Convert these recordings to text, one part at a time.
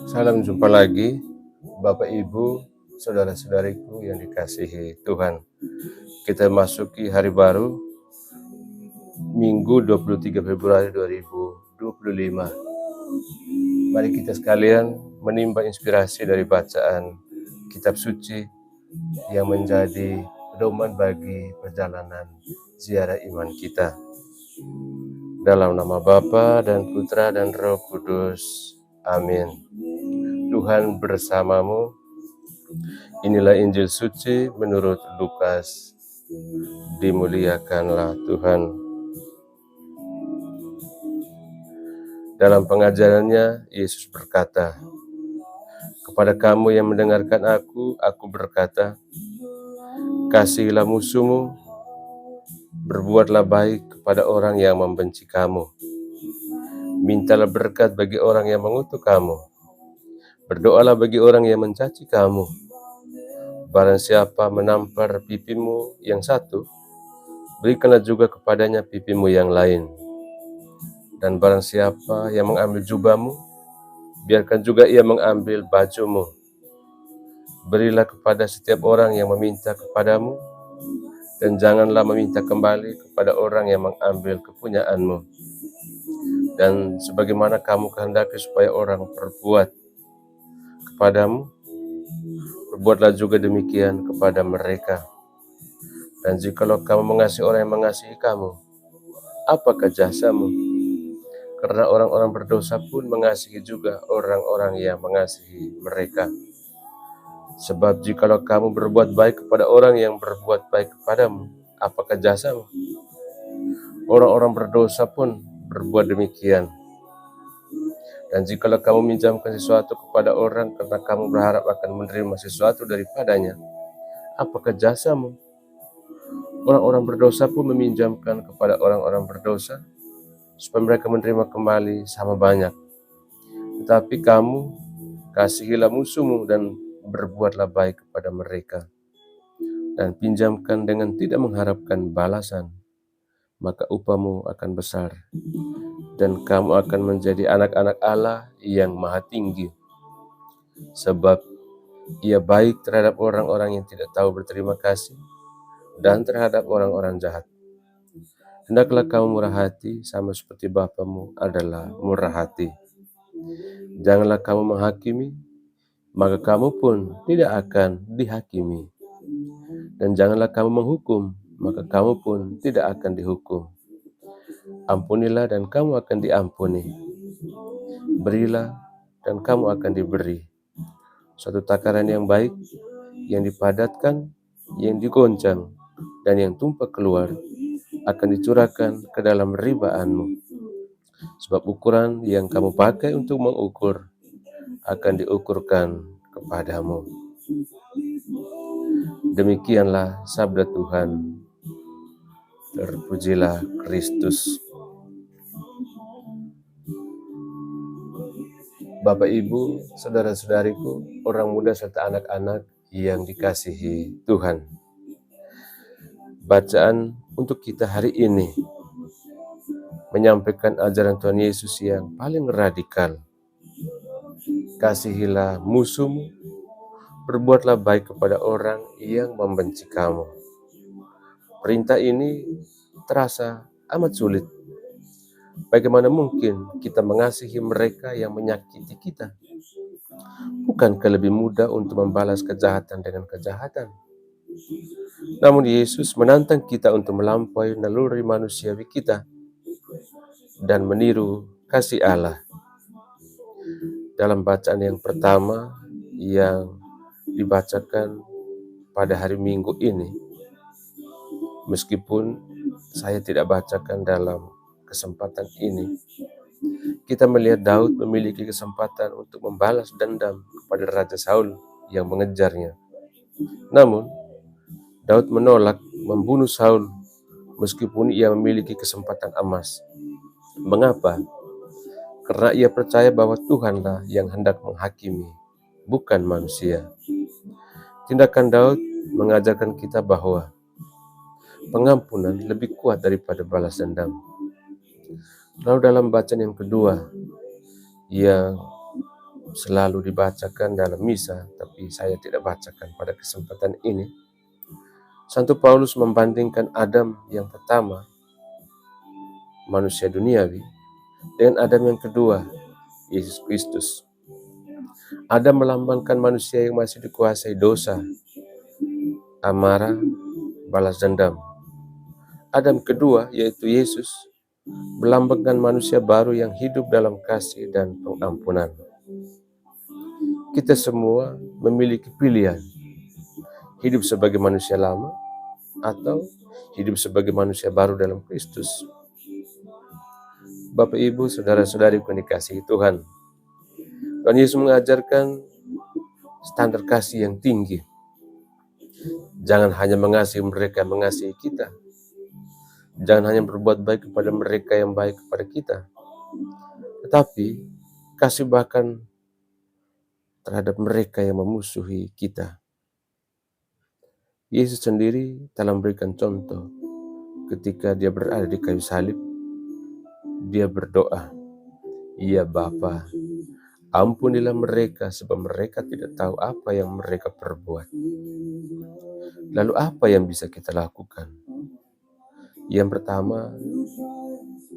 Salam jumpa lagi, Bapak Ibu, saudara-saudariku yang dikasihi Tuhan. Kita masuki hari baru, Minggu 23 Februari 2025. Mari kita sekalian menimba inspirasi dari bacaan kitab suci yang menjadi pedoman bagi perjalanan ziarah iman kita. Dalam nama Bapa dan Putra dan Roh Kudus. Amin. Tuhan bersamamu. Inilah Injil suci menurut Lukas. Dimuliakanlah Tuhan. Dalam pengajarannya, Yesus berkata, "Kepada kamu yang mendengarkan aku berkata, kasihilah musuhmu, berbuatlah baik kepada orang yang membenci kamu. Mintalah berkat bagi orang yang mengutuk kamu. Berdoalah bagi orang yang mencaci kamu. Barang siapa menampar pipimu yang satu, berikanlah juga kepadanya pipimu yang lain. Dan barang siapa yang mengambil jubahmu, biarkan juga ia mengambil bajumu. Berilah kepada setiap orang yang meminta kepadamu, dan janganlah meminta kembali kepada orang yang mengambil kepunyaanmu. Dan sebagaimana kamu kehendaki supaya orang perbuat kepadamu, perbuatlah juga demikian kepada mereka. Dan jikalau kamu mengasihi orang yang mengasihi kamu, apakah jasamu? Karena orang-orang berdosa pun mengasihi juga orang-orang yang mengasihi mereka. Sebab jikalau kamu berbuat baik kepada orang yang berbuat baik kepadamu, apakah jasamu? Orang-orang berdosa pun berbuat demikian. Dan jikalau kamu minjamkan sesuatu kepada orang karena kamu berharap akan menerima sesuatu daripadanya, apakah jasamu? Orang-orang berdosa pun meminjamkan kepada orang-orang berdosa, supaya mereka menerima kembali sama banyak. Tetapi kamu kasihilah musuhmu dan berbuatlah baik kepada mereka, dan pinjamkan dengan tidak mengharapkan balasan, maka upahmu akan besar, dan kamu akan menjadi anak-anak Allah yang maha tinggi. Sebab ia baik terhadap orang-orang yang tidak tahu berterima kasih, dan terhadap orang-orang jahat. Hendaklah kamu murah hati, sama seperti Bapamu adalah murah hati. Janganlah kamu menghakimi, maka kamu pun tidak akan dihakimi. Dan janganlah kamu menghukum, maka kamu pun tidak akan dihukum. Ampunilah dan kamu akan diampuni. Berilah dan kamu akan diberi. Suatu takaran yang baik, yang dipadatkan, yang digoncang, dan yang tumpah keluar, akan dicurahkan ke dalam ribaanmu. Sebab ukuran yang kamu pakai untuk mengukur akan diukurkan kepadamu." Demikianlah sabda Tuhan. Terpujilah Kristus. Bapak Ibu, saudara-saudariku, orang muda serta anak-anak yang dikasihi Tuhan. Bacaan untuk kita hari ini menyampaikan ajaran Tuhan Yesus yang paling radikal. Kasihilah musuhmu, berbuatlah baik kepada orang yang membenci kamu. Perintah ini terasa amat sulit. Bagaimana mungkin kita mengasihi mereka yang menyakiti kita? Bukankah lebih mudah untuk membalas kejahatan dengan kejahatan? Namun Yesus menantang kita untuk melampaui naluri manusiawi kita dan meniru kasih Allah. Dalam bacaan yang pertama yang dibacakan pada hari Minggu ini, meskipun saya tidak bacakan dalam kesempatan ini, kita melihat Daud memiliki kesempatan untuk membalas dendam kepada Raja Saul yang mengejarnya. Namun, Daud menolak membunuh Saul meskipun ia memiliki kesempatan emas. Mengapa? Karena ia percaya bahwa Tuhanlah yang hendak menghakimi, bukan manusia. Tindakan Daud mengajarkan kita bahwa pengampunan lebih kuat daripada balas dendam. Lalu dalam bacaan yang kedua, yang selalu dibacakan dalam misa, tapi saya tidak bacakan pada kesempatan ini. Santo Paulus membandingkan Adam yang pertama, manusia duniawi, dengan Adam yang kedua, Yesus Kristus. Adam melambangkan manusia yang masih dikuasai dosa, amarah, balas dendam. Adam kedua, yaitu Yesus, melambangkan manusia baru yang hidup dalam kasih dan pengampunan. Kita semua memiliki pilihan, hidup sebagai manusia lama atau hidup sebagai manusia baru dalam Kristus. Bapak, Ibu, saudara-saudari yang dikasihi Tuhan, Tuhan Yesus mengajarkan standar kasih yang tinggi. Jangan hanya mengasihi mereka yang mengasihi kita. Jangan hanya berbuat baik kepada mereka yang baik kepada kita. Tetapi kasih bahkan terhadap mereka yang memusuhi kita. Yesus sendiri telah memberikan contoh ketika dia berada di kayu salib. Dia berdoa, "Ya Bapa, ampunilah mereka sebab mereka tidak tahu apa yang mereka perbuat." Lalu apa yang bisa kita lakukan? Yang pertama,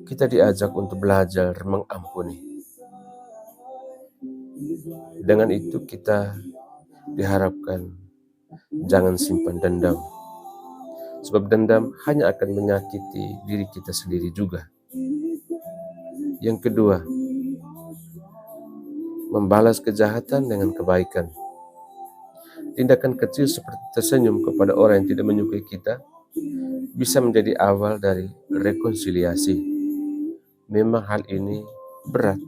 kita diajak untuk belajar mengampuni. Dengan itu kita diharapkan jangan simpan dendam. Sebab dendam hanya akan menyakiti diri kita sendiri juga. Yang kedua, membalas kejahatan dengan kebaikan. Tindakan kecil seperti tersenyum kepada orang yang tidak menyukai kita bisa menjadi awal dari rekonsiliasi. Memang hal ini berat,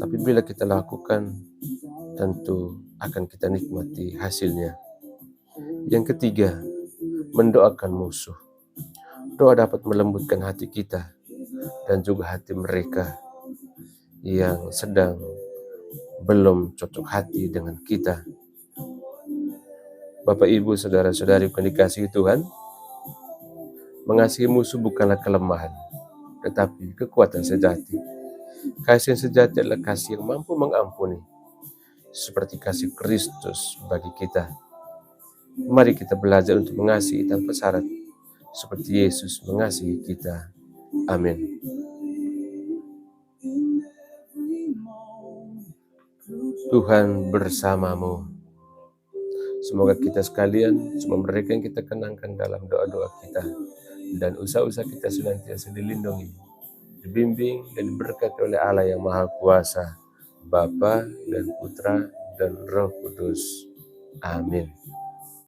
tapi bila kita lakukan, tentu akan kita nikmati hasilnya. Yang ketiga, mendoakan musuh. Doa dapat melembutkan hati kita dan juga hati mereka yang sedang belum cocok hati dengan kita. Bapak, Ibu, saudara-saudari yang dikasihi Tuhan, mengasihi musuh bukanlah kelemahan, tetapi kekuatan sejati. Kasih yang sejati adalah kasih yang mampu mengampuni, seperti kasih Kristus bagi kita. Mari kita belajar untuk mengasihi tanpa syarat, seperti Yesus mengasihi kita. Amin. Tuhan bersamamu. Semoga kita sekalian, semua mereka yang kita kenangkan dalam doa-doa kita dan usaha-usaha kita senantiasa dilindungi, dibimbing dan diberkati oleh Allah yang Maha Kuasa, Bapa dan Putra dan Roh Kudus. Amin.